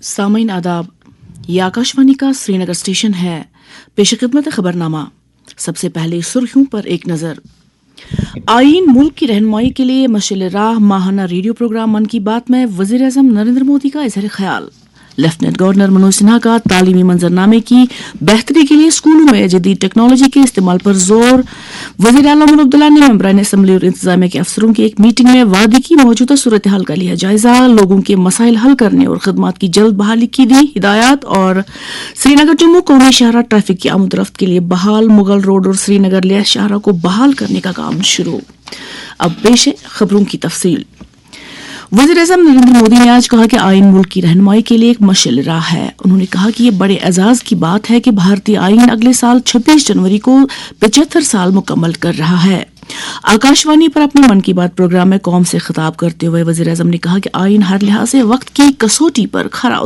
सामीन आदाब, ये आकाशवाणी का श्रीनगर स्टेशन है। पेश खिदमत खबरनामा। सबसे पहले सुर्खियों पर एक नजर। आईन मुल्क की रहनुमाई के लिए मशाल राह माहाना रेडियो प्रोग्राम मन की बात में वजीर आज़म नरेंद्र मोदी का इजहार ख्याल। लेफ्टिनेंट गवर्नर मनोज सिन्हा का तालीमी मंजरनामे की बेहतरी के लिए स्कूलों में जदीद टेक्नोलॉजी के इस्तेमाल पर जोर। वज़ीर आला उमर अब्दुल्ला ने मेंबरान असम्बली और इंतजामिया के अफसरों की एक मीटिंग में वादी की मौजूदा सूरत हाल का लिया जायजा। लोगों के मसाइल हल करने और खदमात की जल्द बहाली की दी हिदायत। और श्रीनगर जम्मू कौमी शाहरा ट्रैफिक की आमदरफ्त के लिए बहाल। मुगल रोड और श्रीनगर लिया शाहरा को बहाल करने का काम शुरू। अब पेश है खबरों की तफसील। वज़ीर आज़म नरेंद्र मोदी ने आज कहा कि आईन मुल्क की रहनुमाई के लिए एक मशाल राह है। उन्होंने कहा कि ये बड़े एजाज की बात है कि भारतीय आईन अगले साल 26 जनवरी को 75 साल मुकम्मल कर रहा है। आकाशवाणी पर अपने मन की बात प्रोग्राम में कौम से खिताब करते हुए वज़ीर आज़म ने कहा कि आईन हर लिहाज से वक्त की कसौटी पर खरा।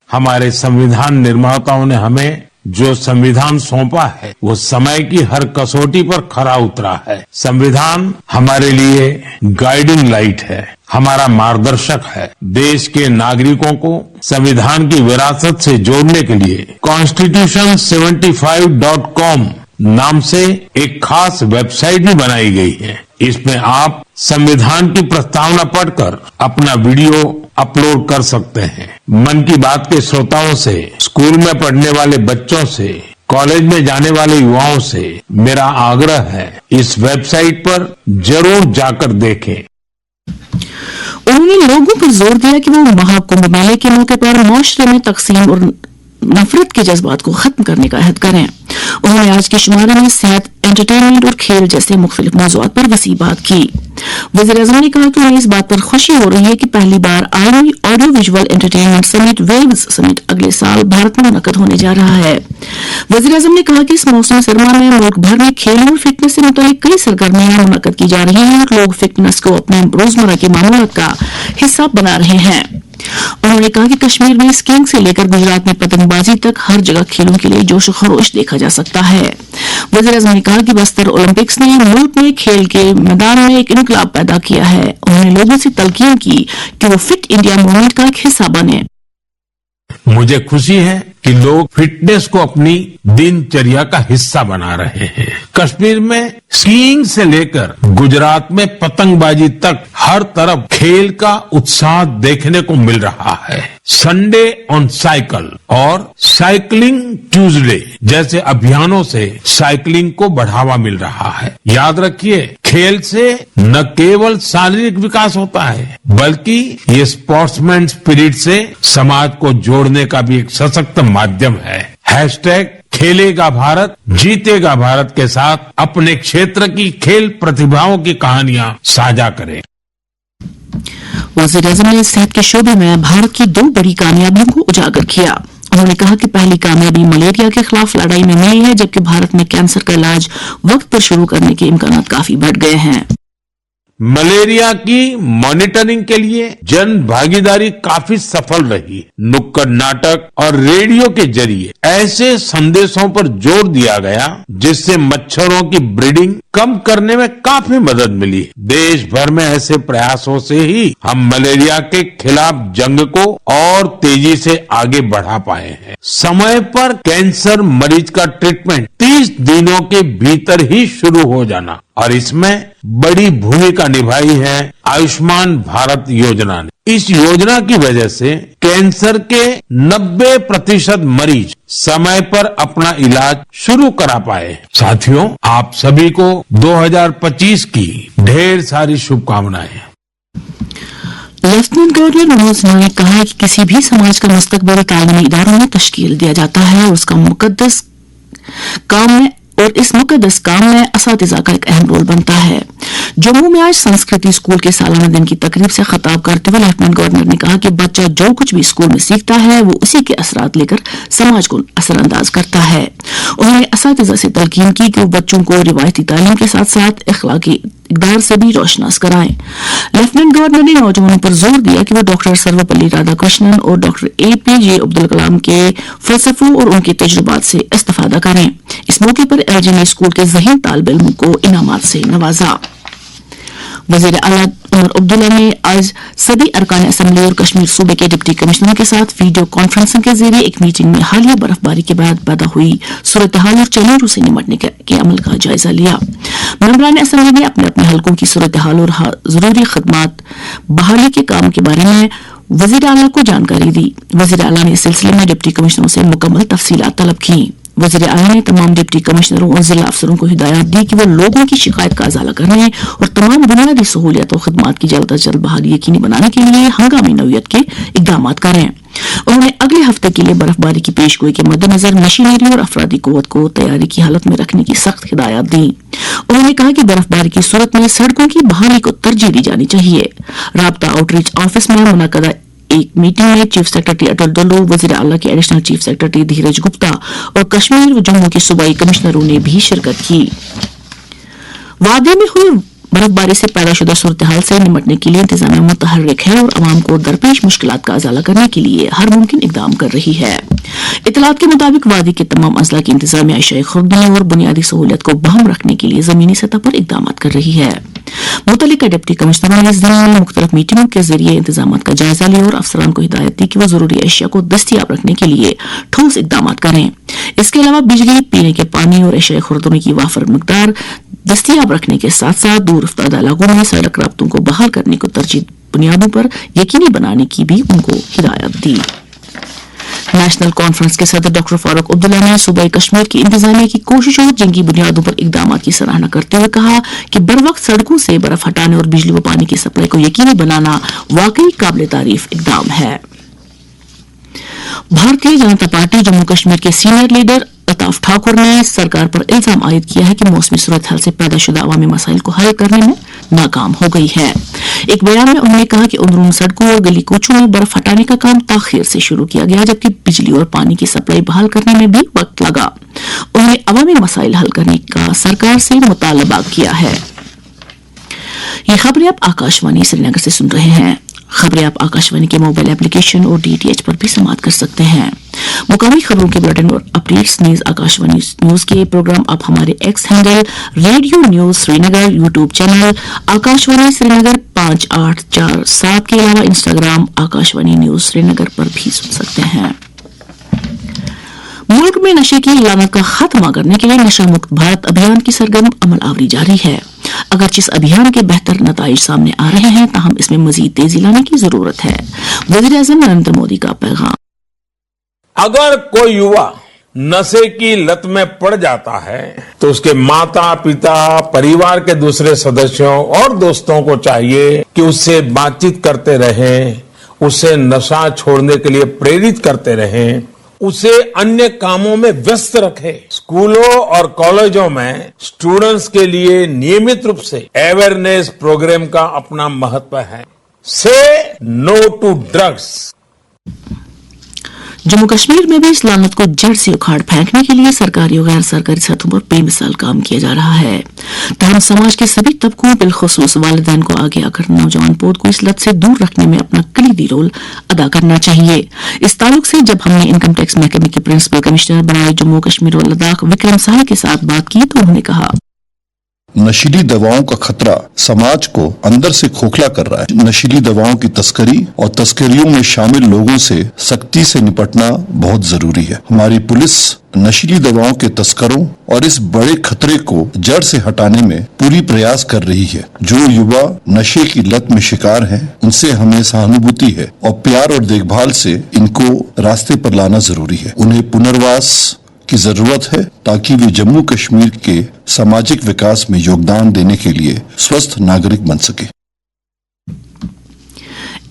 हमारे संविधान निर्माताओं ने हमें जो संविधान सौंपा है वो समय की हर कसौटी पर खरा उतरा है। संविधान हमारे लिए गाइडिंग लाइट है, हमारा मार्गदर्शक है। देश के नागरिकों को संविधान की विरासत से जोड़ने के लिए constitution75.com नाम से एक खास वेबसाइट भी बनाई गई है। इसमें आप संविधान की प्रस्तावना पढ़कर अपना वीडियो अपलोड कर सकते हैं। मन की बात के श्रोताओं से, स्कूल में पढ़ने वाले बच्चों से, कॉलेज में जाने वाले युवाओं से मेरा आग्रह है, इस वेबसाइट पर जरूर जाकर देखें। उन्होंने लोगों पर जोर दिया कि वो महाकुंभ मेले के मौके पर मुआशरे में तकसीम और नफरत के जज्बात को खत्म करने का अहद करें। उन्होंने आज की शुमारी में सेहत, एंटरटेनमेंट और खेल जैसे मुख्तलिफ मौज़ूआत पर वसी बात की। वज़ीर आज़म ने कहा कि उन्हें इस बात पर खुशी हो रही है कि पहली बार audio visual entertainment summit waves summit अगले साल भारत में मुनक्कद होने जा रहा है। वज़ीर आज़म ने कहा कि इस मौसम सरमा में मुल्क भर में खेल और फिटनेस से मुतालिक कई सरगर्मियां मुनक्कद की जा रही हैं और लोग फिटनेस को अपने रोजमर्रा के मामूलात का हिस्सा बना रहे हैं। उन्होंने कहा कि कश्मीर में स्कीइंग से लेकर गुजरात में पतंगबाजी तक हर जगह खेलों के लिए जोश खरोश देखा जा सकता है। वज़ीर आज़म ने कहा कि बस्तर ओलंपिक्स ने मुल्क में खेल के मैदान में एक इनकलाब पैदा किया है। उन्होंने लोगों से तलकीन की कि वो फिट इंडिया मूवमेंट का एक हिस्सा बने। मुझे खुशी है कि लोग फिटनेस को अपनी दिनचर्या का हिस्सा बना रहे हैं। कश्मीर में स्कीइंग से लेकर गुजरात में पतंगबाजी तक हर तरफ खेल का उत्साह देखने को मिल रहा है। संडे ऑन साइकिल और साइकिलिंग ट्यूसडे जैसे अभियानों से साइकिलिंग को बढ़ावा मिल रहा है। याद रखिए, खेल से न केवल शारीरिक विकास होता है बल्कि ये स्पोर्ट्समैन स्पिरिट से समाज को जोड़ने का भी एक सशक्त माध्यम है। हैशटैग खेलेगा भारत जीतेगा भारत के साथ अपने क्षेत्र की खेल प्रतिभाओं की कहानियां साझा करें। वज़ीर आज़म ने सेहत के शोबे में भारत की 2 बड़ी कामयाबियों को उजागर किया। उन्होंने कहा कि पहली कामयाबी मलेरिया के खिलाफ लड़ाई में मिली है, जबकि भारत में कैंसर का इलाज वक्त पर शुरू करने के इम्कान काफी बढ़ गए हैं। मलेरिया की मॉनिटरिंग के लिए जन भागीदारी काफी सफल रही। नुक्कड़ नाटक और रेडियो के जरिए ऐसे संदेशों पर जोर दिया गया जिससे मच्छरों की ब्रीडिंग कम करने में काफी मदद मिली। देश भर में ऐसे प्रयासों से ही हम मलेरिया के खिलाफ जंग को और तेजी से आगे बढ़ा पाए हैं। समय पर कैंसर मरीज का ट्रीटमेंट 30 दिनों के भीतर ही शुरू हो जाना और इसमें बड़ी भूमिका निभाई है आयुष्मान भारत योजना ने। इस योजना की वजह से कैंसर के 90% मरीज समय पर अपना इलाज शुरू करा पाए। साथियों, आप सभी को 2025 की ढेर सारी शुभकामनाएं। लेफ्टिनेंट गवर्नर मनोज सिन्हा ने कहा है कि किसी भी समाज का मुस्तकबिल तालीमी इदारों में तश्कील दिया जाता है और उसका मुकद्दस काम में असातिज़ा का एक अहम रोल बनता है। जम्मू में आज संस्कृति स्कूल के सालाना दिन की तकरीब से खिताब करते हुए लेफ्टिनेंट गवर्नर ने कहा कि बच्चा जो कुछ भी स्कूल में सीखता है वो उसी के असरात लेकर समाज को असरअंदाज करता है। उन्होंने असातिज़ा से तलकीन की कि वो बच्चों को रिवायती तालीम के साथ साथ अखलाकी इक़दार से भी रोशनास कराएं। लेफ्टिनेंट गवर्नर ने नौजवानों पर जोर दिया कि वो डॉक्टर सर्वपल्ली राधाकृष्णन और डॉक्टर APJ अब्दुल कलाम के फलसफों और उनके तजुर्बात से इस्तिफादा करें। इस मौके पर LGN स्कूल के ज़हीन तालिब इल्मों को इनामात से नवाजा। वजीर आला उमर अब्दुल्ला ने आज सभी अरकान असम्बली और कश्मीर सूबे के डिप्टी कमिश्नरों के साथ वीडियो कॉन्फ्रेंसिंग के जरिए एक मीटिंग में हालिया बर्फबारी के बाद पैदा हुई सूरत हाल और चैलेंजों से निपटने के अमल का जायजा लिया। मेंबरान असम्बली ने अपने अपने हलकों की सूरत हाल और जरूरी खदमात बहाली के काम के बारे में वजीर आला को जानकारी दी। वजीर आला ने इस सिलसिले में डिप्टी कमिश्नरों से मुकम्मल तफसीलात तलब की। वजीर आला ने तमाम डिप्टी कमिश्नरों और जिला अफसरों को हिदायत दी कि वो लोगों की शिकायत का अजाला करने और तमाम बुनियादी सहूलियत और खदमात की जल्द अज जल्द बहाली यकीनी बनाने के लिए हंगामी नौयत के इकदाम करें। उन्होंने अगले हफ्ते के लिए बर्फबारी की पेशगोई के मद्देनजर मशीनरी और अफरादी कुव्वत को तैयारी की हालत में रखने की सख्त हिदायत दी। उन्होंने कहा कि बर्फबारी की सूरत में सड़कों की बहाली को तरजीह दी जानी चाहिए। राब्ता आउटरीच ऑफिस में मुनक्कदा एक मीटिंग में चीफ सेक्रेटरी अटल डुल्लू, वजीर आला के एडिशनल चीफ सेक्रेटरी धीरज गुप्ता और कश्मीर व जम्मू के सूबाई कमिश्नरों ने भी शिरकत की। वादी में हुई बर्फबारी से पैदाशुदा सूरत हाल से निपटने के लिए इंतजामिया मुतहर्रिक है और अवाम को दरपेश मुश्किलात का अजाला करने के लिए हर मुमकिन इकदाम कर रही है। इतलात के मुताबिक वादी के तमाम अजला की इंतजामिया अशिया खुर्दनी और बुनियादी सहूलियत को बहम रखने के लिए जमीनी सतह पर इकदाम कर रही है। मुतल्लिका डिप्टी कमिश्नरों ने इस दिन में मुख्तलिफ मीटिंगों के जरिए इंतजाम का जायजा लिया और अफसरान को हिदायत दी कि वो जरूरी अशिया को दस्तियाब रखने के लिए ठोस इकदाम करें। इसके अलावा बिजली, पीने के पानी और अशिया खुर्दनी की वाफर मकदार दस्तियाब रखने के साथ साथ दूर अफ्तादा इलाकों में सड़क राब्तों को बहाल करने को तरजीह बुनियादों पर यकीनी बनाने की भी उनको हिदायत दी। नेशनल कॉन्फ्रेंस के सदर डॉक्टर फारूक अब्दुल्ला ने सूबाई कश्मीर की इंतजामिया की कोशिशों और जंगी बुनियादों पर इकदाम की सराहना करते हुए कहा कि बर वक्त सड़कों से बर्फ हटाने और बिजली व पानी की सप्लाई को यकीनी बनाना वाकई काबिल तारीफ इकदाम है। भारतीय जनता पार्टी जम्मू कश्मीर के सीनियर लीडर अताफ ठाकुर ने सरकार पर इल्जाम आयद किया है कि मौसमी सूरत हाल से पैदाशुदा अवामी मसाइल को हल करने में नाकाम हो गई है। एक बयान में उन्होंने कहा कि अंदरून सड़कों और गली कूचों में बर्फ हटाने का काम ताखीर से शुरू किया गया, जबकि बिजली और पानी की सप्लाई बहाल करने में भी वक्त लगा। उन्होंने अवामी मसाइल हल करने का सरकार से मुतालबा किया है। ये खबरें आप आकाशवाणी श्रीनगर से सुन रहे हैं। खबरें आप आकाशवाणी के मोबाइल एप्लीकेशन और डीटीएच पर भी समाप्त कर सकते हैं। मुकामी खबरों के बुलेटिन और अपडेट्स न्यूज आकाशवाणी न्यूज के प्रोग्राम आप हमारे x handle radio news Srinagar, YouTube channel Akashvani Srinagar 5847 के अलावा इंस्टाग्राम आकाशवाणी न्यूज श्रीनगर पर भी सुन सकते हैं। मुल्क में नशे की लानत का खात्मा करने के लिए नशा मुक्त भारत अभियान की सरगर्म अमल आवरी जारी है। अगरचे इस अभियान के बेहतर नताइज सामने आ रहे हैं, ताहम इसमें मजीद तेजी लाने की जरूरत है। वज़ीर-ए-आज़म नरेंद्र मोदी का पैगाम। अगर कोई युवा नशे की लत में पड़ जाता है तो उसके माता पिता, परिवार के दूसरे सदस्यों और दोस्तों को चाहिए कि उससे बातचीत करते रहें, उसे नशा छोड़ने के लिए प्रेरित करते रहें, उसे अन्य कामों में व्यस्त रखें। स्कूलों और कॉलेजों में स्टूडेंट्स के लिए नियमित रूप से अवेयरनेस प्रोग्राम का अपना महत्व है। Say no to drugs. Jammu Kashmir में भी इस लानत को जड़ से उखाड़ फेंकने के लिए सरकारी और गैर सरकारी सतहों पर बेमिसाल काम किया जा रहा है। तमाम समाज के सभी तबकों, बिलखुसूस वालिदैन को आगे आकर नौजवान पोत को इस लत से दूर रखने में अपना कलीदी रोल अदा करना चाहिए। इस ताल्लुक से जब हमने इनकम टैक्स महकमे के प्रिंसिपल कमिश्नर बनाए जम्मू कश्मीर और लद्दाख विक्रम साहे के साथ बात की तो उन्होंने कहा, नशीली दवाओं का खतरा समाज को अंदर से खोखला कर रहा है। नशीली दवाओं की तस्करी और तस्करियों में शामिल लोगों से सख्ती से निपटना बहुत जरूरी है। हमारी पुलिस नशीली दवाओं के तस्करों और इस बड़े खतरे को जड़ से हटाने में पूरी प्रयास कर रही है। जो युवा नशे की लत में शिकार हैं, उनसे हमें सहानुभूति है और प्यार और देखभाल से इनको रास्ते पर लाना जरूरी है। उन्हें पुनर्वास की जरूरत है ताकि वे जम्मू कश्मीर के सामाजिक विकास में योगदान देने के लिए स्वस्थ नागरिक बन सके।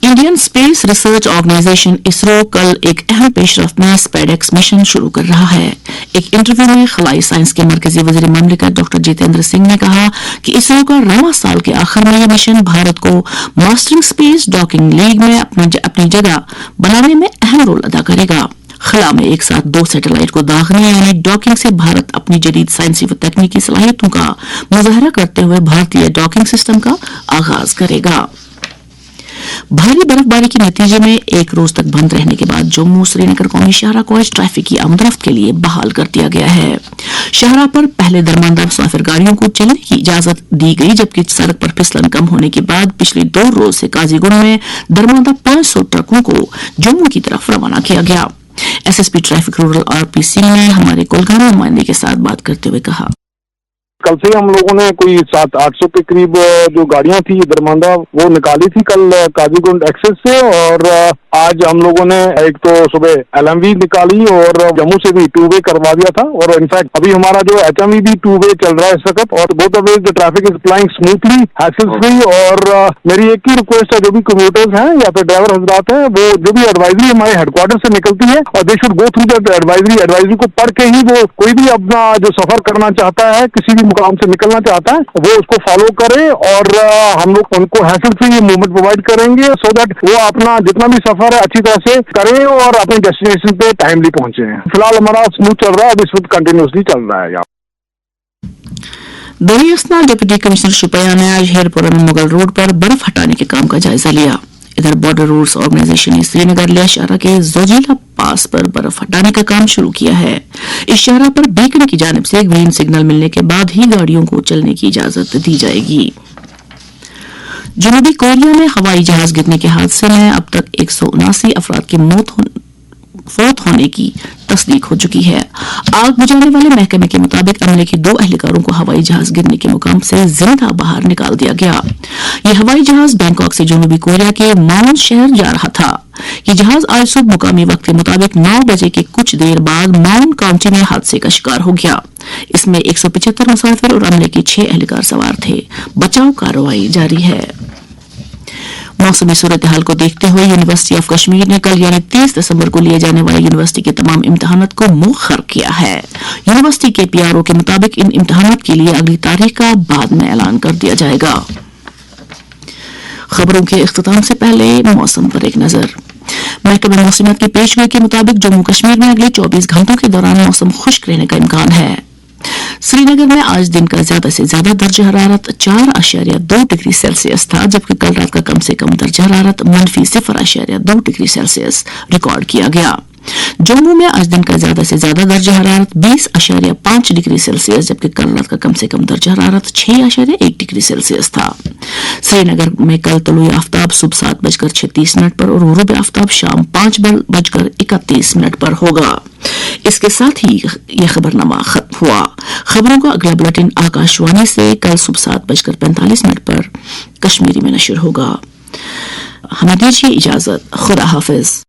Indian space research organisation ISRO कल एक अहम पेशरफ्त में स्पेडेक्स मिशन शुरू कर रहा है। एक इंटरव्यू में खलाई साइंस के मरकजी वजीर ममलिकत डॉक्टर जितेंद्र सिंह ने कहा कि इसरो का रवां साल के आखिर में यह मिशन भारत को मास्टरिंग स्पेस डॉकिंग लीग में अपनी जगह बनाने में अहम रोल अदा करेगा। खला में एक साथ 2 सैटेलाइट को दाखने यानी डॉकिंग से भारत अपनी जदीद साइंसी व तकनीकी सलाहियतों का मुजाहरा करते हुए भारतीय डॉकिंग सिस्टम का आगाज करेगा। भारी बर्फबारी के नतीजे में एक रोज तक बंद रहने के बाद जम्मू श्रीनगर कौमी शाहराह को आज ट्रैफिक की आमदरफ्त के लिए बहाल कर दिया गया है। शाहराह पर पहले दरमानदार मुसाफिर गाड़ियों को चलने की इजाजत दी गई, जबकि सड़क पर फिसलन कम होने के बाद पिछले 2 रोज से काजीगुंड में दरमानदार 500 ट्रकों को जम्मू की तरफ रवाना किया गया। SSP traffic rural RP Singh ने हमारे कुलगाम नुमाइंदे के साथ बात करते हुए कहा, कल से हम लोगों ने कोई 700-800 के करीब जो गाड़ियां थी दरमांदा वो निकाली थी कल काजीगुंड एक्सेस से, और आज हम लोगों ने एक तो सुबह एलएमवी निकाली और जम्मू से भी 2 वे करवा दिया था, और इनफैक्ट अभी हमारा जो एचएमवी भी 2 वे चल रहा है इस वक्त, और both of the traffic is flying smoothly, hassle free. और मेरी एक ही रिक्वेस्ट है, जो भी कम्यूटर्स हैं या फिर ड्राइवर हजरात हैं, वो जो भी एडवाइजरी हमारे हेडक्वार्टर से निकलती है, और they should go through the advisory को पढ़ के ही वो कोई भी अपना जो सफर करना चाहता है, किसी भी मुकाम से निकलना चाहता है, वो उसको फॉलो करे, और हम लोग उनको हैसल फ्री मूवमेंट प्रोवाइड करेंगे, सो दैट वो अपना जितना भी सफर है अच्छी तरह से करें और अपने डेस्टिनेशन पे टाइमली पहुंचे। फिलहाल हमारा स्मूथ चल रहा है, इस वक्त कंटिन्यूसली चल रहा है। दरी असना डिप्टी कमिश्नर शुपैया ने आज हेरपुरा में मुगल रोड पर बर्फ हटाने के काम का जायजा लिया। इधर बॉर्डर रूल्स ऑर्गेनाइजेशन ने श्रीनगर लिया शाहराह के जोजिला पास पर बर्फ हटाने का काम शुरू किया है। इस शाहराह पर बीकन की जानिब से ग्रीन सिग्नल मिलने के बाद ही गाड़ियों को चलने की इजाजत दी जाएगी। जनूबी कोरिया में हवाई जहाज गिरने के हादसे में अब तक 179 अफराद की फौत होने की तस्दीक हो चुकी है। आग बुझाने वाले महकमे के मुताबिक अमले के 2 एहलकारों को हवाई जहाज गिरने के मुकाम से जिंदा बाहर निकाल दिया गया। यह हवाई जहाज बैंकॉक से जनूबी कोरिया के माउन शहर जा रहा था। यह जहाज आज सुबह मुकामी वक्त के मुताबिक 9 बजे के कुछ देर बाद माउन काउंटी में हादसे का शिकार हो गया। इसमें 175 मुसाफिर और अमले के 6 एहलकार सवार थे। बचाव कार्रवाई जारी है। मौसमी सूरत हाल को देखते हुए यूनिवर्सिटी ऑफ कश्मीर ने कल यानी 30 दिसंबर को लिए जाने वाले यूनिवर्सिटी के तमाम इम्तिहानात को मुअख्खर किया है। यूनिवर्सिटी के पीआरओ के मुताबिक इन इम्तिहानात के लिए अगली तारीख का बाद में ऐलान कर दिया जाएगा। खबरों के इख्तिताम से पहले मौसम पर एक नजर। महकमा मौसमियात की पेशगोई के मुताबिक जम्मू कश्मीर में अगले 24 घंटों के दौरान मौसम खुश्क रहने का इम्कान है। श्रीनगर में आज दिन का ज्यादा से ज्यादा दर्जा हरारत 4.2 डिग्री सेल्सियस था, जबकि कल रात का कम से कम दर्जा हरारत -0.2 डिग्री सेल्सियस रिकॉर्ड किया गया। जम्मू में आज दिन का ज्यादा से ज्यादा दर्जा हरारत 20.5 डिग्री सेल्सियस, जबकि कल रात का कम से कम दर्जा हरारत 6.1 डिग्री सेल्सियस था। श्रीनगर में कल तलुए आफ्ताब सुबह 7:36 पर और गुरूब आफ्ताब शाम 5:31 पर होगा। इसके साथ ही यह खबरनामा खत्म हुआ। खबरों का अगला बुलेटिन आकाशवाणी से कल सुबह 7:45 पर कश्मीरी में नशर होगा। हमें दीजिए इजाजत। खुदा हाफिज।